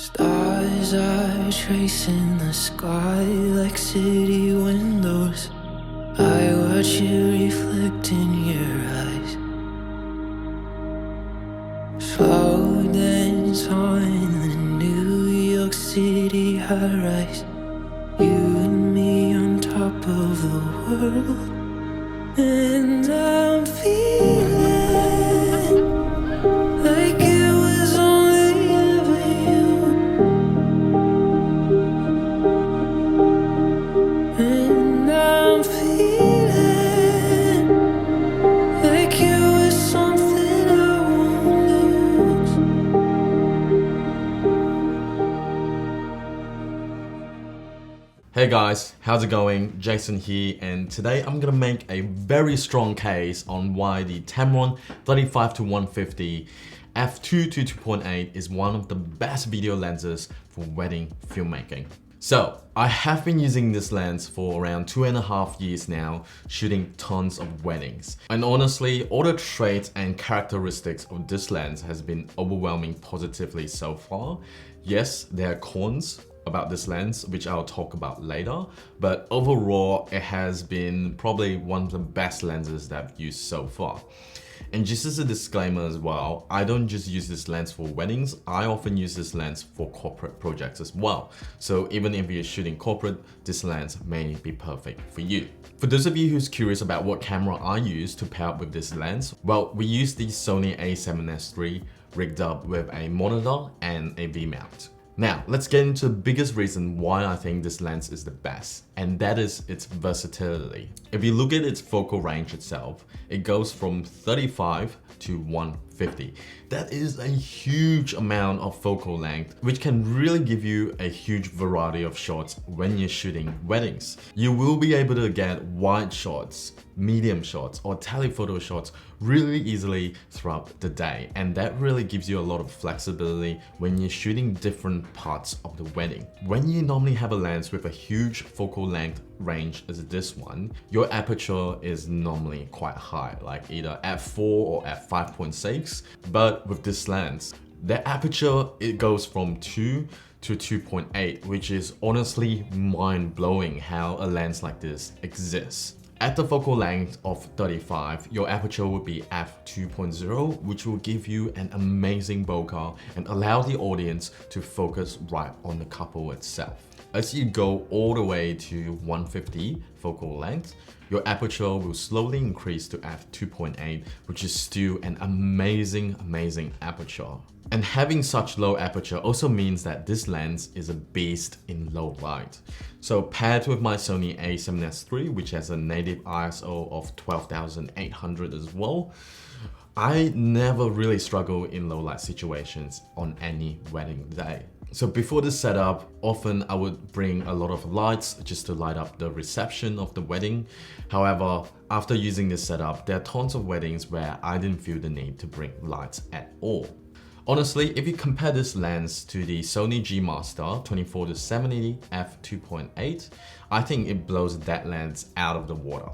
Stars are tracing the sky like city windows. I watch you reflect in your eyes. Slow dance on the New York City high rise. You and me on top of the world. And I'm feeling like it was only ever you. And I'm feeling like you was something I won't lose. Hey guys, how's it going? Jason here, and today I'm gonna make a very strong case on why the Tamron 35-150 f2 to 2.8 is one of the best video lenses for wedding filmmaking. So, I have been using this lens for around 2.5 years now, shooting tons of weddings. And honestly, all the traits and characteristics of this lens has been overwhelming positively so far. Yes, there are cons about this lens, which I'll talk about later, but overall, it has been probably one of the best lenses that I've used so far. And just as a disclaimer as well, I don't just use this lens for weddings, I often use this lens for corporate projects as well. So even if you're shooting corporate, this lens may be perfect for you. For those of you who's curious about what camera I use to pair up with this lens, well, we use the Sony a7S III rigged up with a monitor and a V-mount. Now, let's get into the biggest reason why I think this lens is the best, and that is its versatility. If you look at its focal range itself, it goes from 35 to 150. That is a huge amount of focal length, which can really give you a huge variety of shots when you're shooting weddings. You will be able to get wide shots, medium shots, or telephoto shots really easily throughout the day, and that really gives you a lot of flexibility when you're shooting different parts of the wedding. When you normally have a lens with a huge focal length range as this one, your aperture is normally quite high, like either f4 or f5.6, but with this lens, the aperture, it goes from 2 to 2.8, which is honestly mind-blowing how a lens like this exists. At the focal length of 35, your aperture would be f2.0, which will give you an amazing bokeh and allow the audience to focus right on the couple itself. As you go all the way to 150 focal length, your aperture will slowly increase to f2.8, which is still an amazing aperture. And having such low aperture also means that this lens is a beast in low light. So paired with my Sony a7S III, which has a native ISO of 12,800 as well, I never really struggle in low light situations on any wedding day. So before this setup, often I would bring a lot of lights just to light up the reception of the wedding. However, after using this setup, there are tons of weddings where I didn't feel the need to bring lights at all. Honestly, if you compare this lens to the Sony G Master 24-70 f2.8, I think it blows that lens out of the water,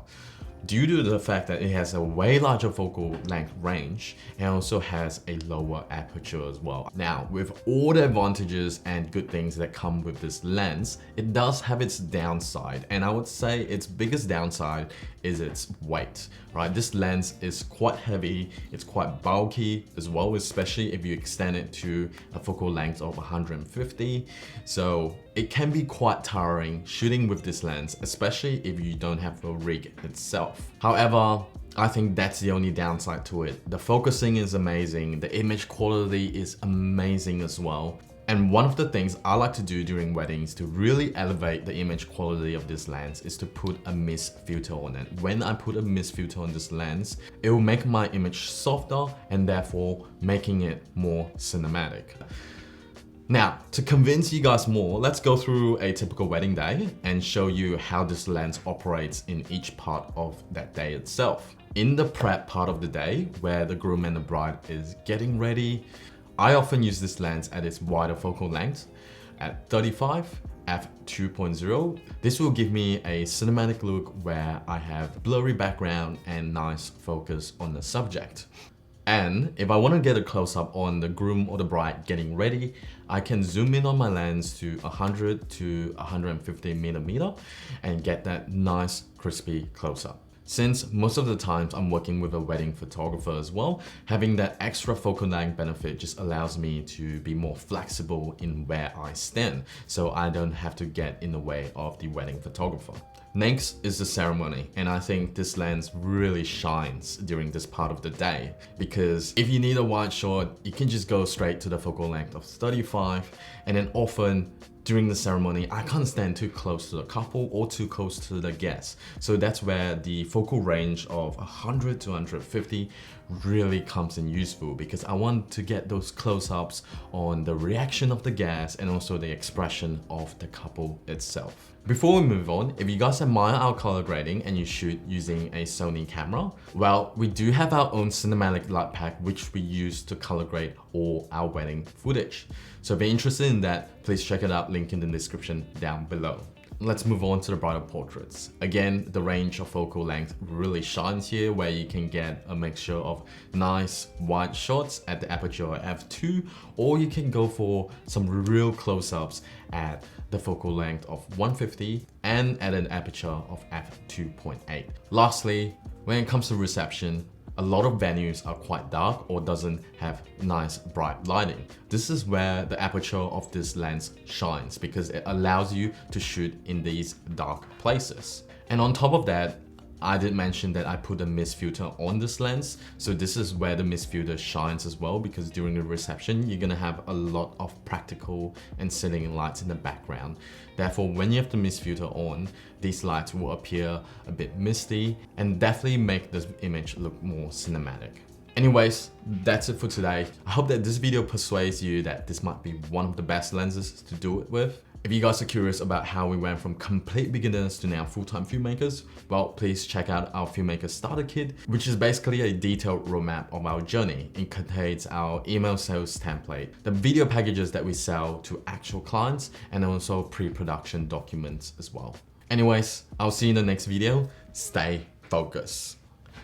due to the fact that it has a way larger focal length range and also has a lower aperture as well. Now, with all the advantages and good things that come with this lens, it does have its downside, and I would say its biggest downside is its weight, right? This lens is quite heavy, it's quite bulky as well, especially if you extend it to a focal length of 150. So it can be quite tiring shooting with this lens, especially if you don't have a rig itself. However, I think that's the only downside to it. The focusing is amazing, the image quality is amazing as well. And one of the things I like to do during weddings to really elevate the image quality of this lens is to put a mist filter on it. When I put a mist filter on this lens, it will make my image softer and therefore making it more cinematic. Now, to convince you guys more, let's go through a typical wedding day and show you how this lens operates in each part of that day itself. In the prep part of the day, where the groom and the bride is getting ready, I often use this lens at its wider focal length at 35 f2.0. This will give me a cinematic look where I have blurry background and nice focus on the subject. And if I want to get a close-up on the groom or the bride getting ready, I can zoom in on my lens to 100 to 150 millimeter and get that nice crispy close-up. Since most of the times I'm working with a wedding photographer as well, having that extra focal length benefit just allows me to be more flexible in where I stand, so I don't have to get in the way of the wedding photographer. Next is the ceremony, and I think this lens really shines during this part of the day, because if you need a wide shot, you can just go straight to the focal length of 35, and then often during the ceremony, I can't stand too close to the couple or too close to the guests. So that's where the focal range of 100 to 150 really comes in useful, because I want to get those close-ups on the reaction of the guests and also the expression of the couple itself. Before we move on, if you guys admire our color grading and you shoot using a Sony camera, well, we do have our own cinematic light pack which we use to color grade all our wedding footage. So if you're interested in that, please check it out, link in the description down below. Let's move on to the bridal portraits. Again, the range of focal length really shines here, where you can get a mixture of nice wide shots at the aperture f2, or you can go for some real close-ups at the focal length of 150 and at an aperture of f2.8. Lastly, when it comes to reception, a lot of venues are quite dark or doesn't have nice bright lighting. This is where the aperture of this lens shines, because it allows you to shoot in these dark places. And on top of that, I did mention that I put a mist filter on this lens. So this is where the mist filter shines as well, because during the reception, you're gonna have a lot of practical and ceiling lights in the background. Therefore, when you have the mist filter on, these lights will appear a bit misty and definitely make this image look more cinematic. Anyways, that's it for today. I hope that this video persuades you that this might be one of the best lenses to do it with. If you guys are curious about how we went from complete beginners to now full-time filmmakers, well, please check out our Filmmaker Starter Kit, which is basically a detailed roadmap of our journey. It contains our email sales template, the video packages that we sell to actual clients, and also pre-production documents as well. Anyways, I'll see you in the next video. Stay focused.